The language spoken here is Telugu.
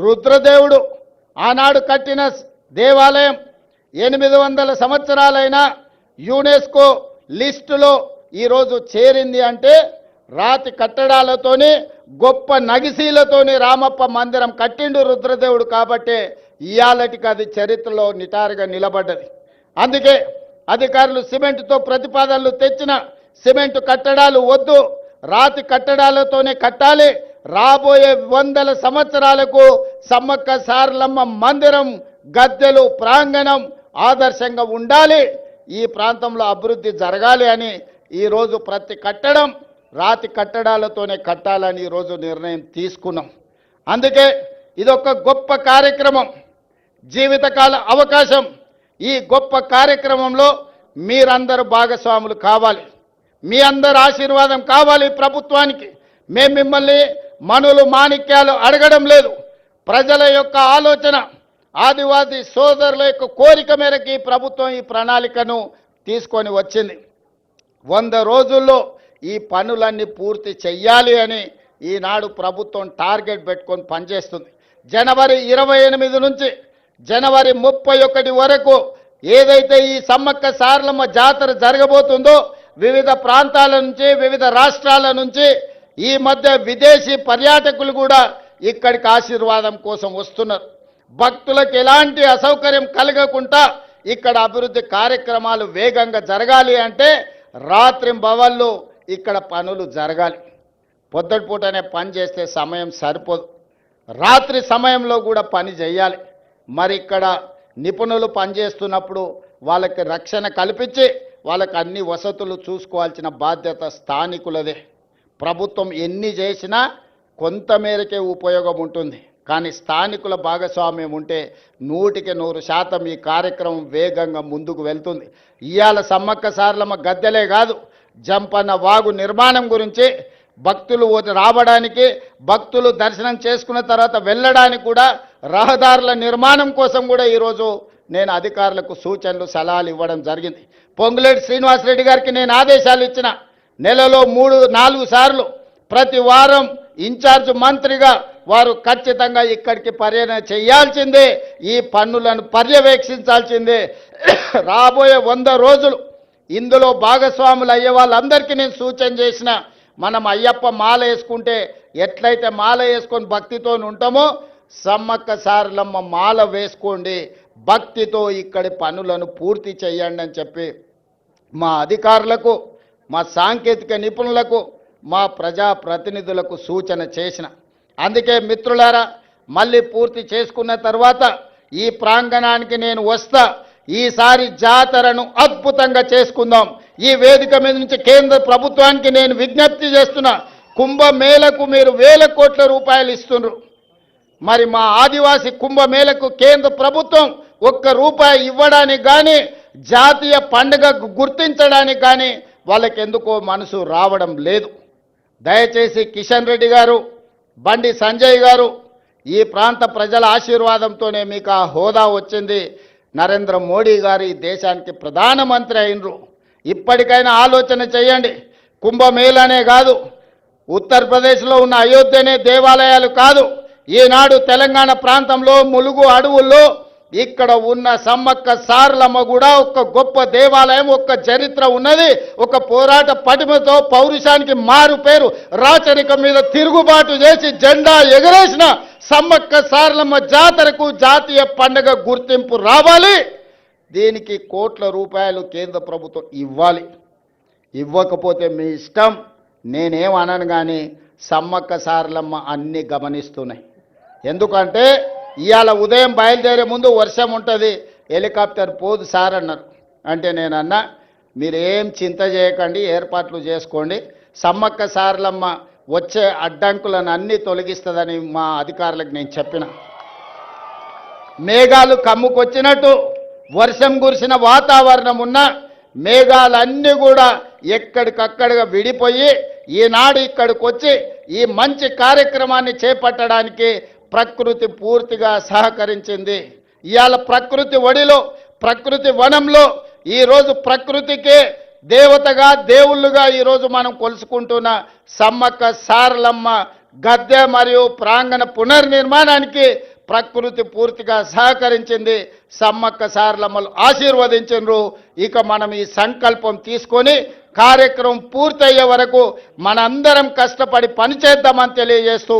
రుద్రదేవుడు ఆనాడు కట్టిన దేవాలయం 800 సంవత్సరాలైన యునెస్కో లిస్టులో ఈరోజు చేరింది అంటే రాతి కట్టడాలతోని గొప్ప నగిశీలతోని రామప్ప మందిరం కట్టిండు రుద్రదేవుడు కాబట్టే ఇయాలటికి అది చరిత్రలో నిటారుగా నిలబడ్డది. అందుకే అధికారులు సిమెంట్తో ప్రతిపాదనలు తెచ్చిన సిమెంట్ కట్టడాలు వద్దు, రాతి కట్టడాలతోనే కట్టాలి, రాబోయే 100 సంవత్సరాలకు సమ్మక్క సారలమ్మ మందిరం గద్దెలు ప్రాంగణం ఆదర్శంగా ఉండాలి, ఈ ప్రాంతంలో అభివృద్ధి జరగాలి అని ఈరోజు ప్రతి కట్టడం రాతి కట్టడాలతోనే కట్టాలని ఈరోజు నిర్ణయం తీసుకున్నాం. అందుకే ఇదొక గొప్ప కార్యక్రమం, జీవితకాల అవకాశం. ఈ గొప్ప కార్యక్రమంలో మీరందరూ భాగస్వాములు కావాలి, మీ అందరి ఆశీర్వాదం కావాలి ప్రభుత్వానికి. మేము మిమ్మల్ని మనులు మాణిక్యాలు అడగడం లేదు. ప్రజల యొక్క ఆలోచన, ఆదివాసీ సోదరుల యొక్క కోరిక మేరకు ఈ ప్రభుత్వం ఈ ప్రణాళికను తీసుకొని వచ్చింది. 100 రోజుల్లో ఈ పనులన్నీ పూర్తి చెయ్యాలి అని ఈనాడు ప్రభుత్వం టార్గెట్ పెట్టుకొని పనిచేస్తుంది. జనవరి 28 నుంచి జనవరి 31 వరకు ఏదైతే ఈ సమ్మక్క సారలమ్మ జాతర జరగబోతుందో వివిధ ప్రాంతాల నుంచి వివిధ రాష్ట్రాల నుంచి ఈ మధ్య విదేశీ పర్యాటకులు కూడా ఇక్కడికి ఆశీర్వాదం కోసం వస్తున్నారు. భక్తులకు ఎలాంటి అసౌకర్యం కలగకుండా ఇక్కడ అభివృద్ధి కార్యక్రమాలు వేగంగా జరగాలి అంటే రాత్రింబవళ్ళు ఇక్కడ పనులు జరగాలి. పొద్దుటిపూటనే పని చేస్తే సమయం సరిపోదు, రాత్రి సమయంలో కూడా పని చేయాలి. మరి ఇక్కడ నిపుణులు పనిచేస్తున్నప్పుడు వాళ్ళకి రక్షణ కల్పించి వాళ్ళకి అన్ని వసతులు చూసుకోవాల్సిన బాధ్యత స్థానికులదే. ప్రభుత్వం ఎన్ని చేసినా కొంతమేరకే ఉపయోగం ఉంటుంది, కానీ స్థానికుల భాగస్వామ్యం ఉంటే 100% ఈ కార్యక్రమం వేగంగా ముందుకు వెళ్తుంది. ఇవాళ సమ్మక్క సారలమ్మ గద్దెలే కాదు, జంపన్న వాగు నిర్మాణం గురించి భక్తులు రావడానికి, భక్తులు దర్శనం చేసుకున్న తర్వాత వెళ్ళడానికి కూడా రహదారుల నిర్మాణం కోసం కూడా ఈరోజు నేను అధికారులకు సూచనలు సలహాలు ఇవ్వడం జరిగింది. పొంగులేటి శ్రీనివాసరెడ్డి గారికి నేను ఆదేశాలు ఇచ్చిన, నెలలో 3-4 సార్లు ప్రతి వారం ఇన్ఛార్జ్ మంత్రిగా వారు ఖచ్చితంగా ఇక్కడికి పర్యటన చేయాల్సిందే, ఈ పన్నులను పర్యవేక్షించాల్సిందే. రాబోయే 100 రోజులు ఇందులో భాగస్వాములు అయ్యే వాళ్ళందరికీ నేను సూచన చేసిన, మనం అయ్యప్ప మాల వేసుకుంటే ఎట్లయితే మాల వేసుకొని భక్తితో ఉంటామో సమ్మక్క సారలమ్మ మాల వేసుకోండి, భక్తితో ఇక్కడి పనులను పూర్తి చేయండి అని చెప్పి మా అధికారులకు, మా సాంకేతిక నిపుణులకు, మా ప్రజాప్రతినిధులకు సూచన చేసిన. అందుకే మిత్రులారా, మళ్ళీ పూర్తి చేసుకున్న తర్వాత ఈ ప్రాంగణానికి నేను వస్తా. ఈసారి జాతరను అద్భుతంగా చేసుకుందాం. ఈ వేదిక మీద నుంచి కేంద్ర ప్రభుత్వానికి నేను విజ్ఞప్తి చేస్తున్నా, కుంభమేళకు మీరు 1000 కోట్ల రూపాయలు ఇస్తున్నారు. మరి మా ఆదివాసీ కుంభమేళకు కేంద్ర ప్రభుత్వం 1 రూపాయి ఇవ్వడానికి కానీ, జాతీయ పండుగ గుర్తించడానికి కానీ వాళ్ళకి ఎందుకో మనసు రావడం లేదు. దయచేసి కిషన్ రెడ్డి గారు, బండి సంజయ్ గారు, ఈ ప్రాంత ప్రజల ఆశీర్వాదంతోనే మీకు ఆ హోదా వచ్చింది. నరేంద్ర మోడీ గారు ఈ దేశానికి ప్రధానమంత్రి అయినరు. ఇప్పటికైనా ఆలోచన చేయండి. కుంభమేళనే కాదు, ఉత్తరప్రదేశ్లో ఉన్న అయోధ్యనే దేవాలయాలు కాదు, ఈనాడు తెలంగాణ ప్రాంతంలో ములుగు అడవుల్లో ఇక్కడ ఉన్న సమ్మక్క సారలమ్మ కూడా ఒక గొప్ప దేవాలయం, ఒక చరిత్ర ఉన్నది. ఒక పోరాట పటిమతో పౌరుషానికి మారు పేరు, రాచరికం మీద తిరుగుబాటు చేసి జెండా ఎగరేసిన సమ్మక్క సారలమ్మ జాతరకు జాతీయ పండుగ గుర్తింపు రావాలి. దీనికి కోట్ల రూపాయలు కేంద్ర ప్రభుత్వం ఇవ్వాలి. ఇవ్వకపోతే మీ ఇష్టం, నేనేమనను. కానీ సమ్మక్క సారలమ్మ అన్నీ గమనిస్తున్నాయి. ఎందుకంటే ఇవాళ ఉదయం బయలుదేరే ముందు వర్షం ఉంటుంది, హెలికాప్టర్ పోదు సార్ అన్నారు. అంటే నేనన్నా, మీరేం చింత చేయకండి, ఏర్పాట్లు చేసుకోండి, సమ్మక్క సారలమ్మ వచ్చే అడ్డంకులను అన్నీ తొలగిస్తుందని మా అధికారులకు నేను చెప్పిన. మేఘాలు కమ్ముకొచ్చినట్టు వర్షం కురిసిన వాతావరణం ఉన్న మేఘాలన్నీ కూడా ఎక్కడికక్కడగా విడిపోయి ఈనాడు ఇక్కడికి వచ్చి ఈ మంచి కార్యక్రమాన్ని చేపట్టడానికి ప్రకృతి పూర్తిగా సహకరించింది. ఇవాళ ప్రకృతి ఒడిలో, ప్రకృతి వనంలో ఈరోజు ప్రకృతికే దేవతగా, దేవుళ్ళుగా ఈరోజు మనం కొలుసుకుంటున్న సమ్మక్క సారలమ్మ గద్దె మరియు ప్రాంగణ పునర్నిర్మాణానికి ప్రకృతి పూర్తిగా సహకరించింది. సమ్మక్క సారలమ్మలు ఆశీర్వదించారు. ఇక మనం ఈ సంకల్పం తీసుకొని కార్యక్రమం పూర్తయ్యే వరకు మనందరం కష్టపడి పనిచేద్దామని తెలియజేస్తూ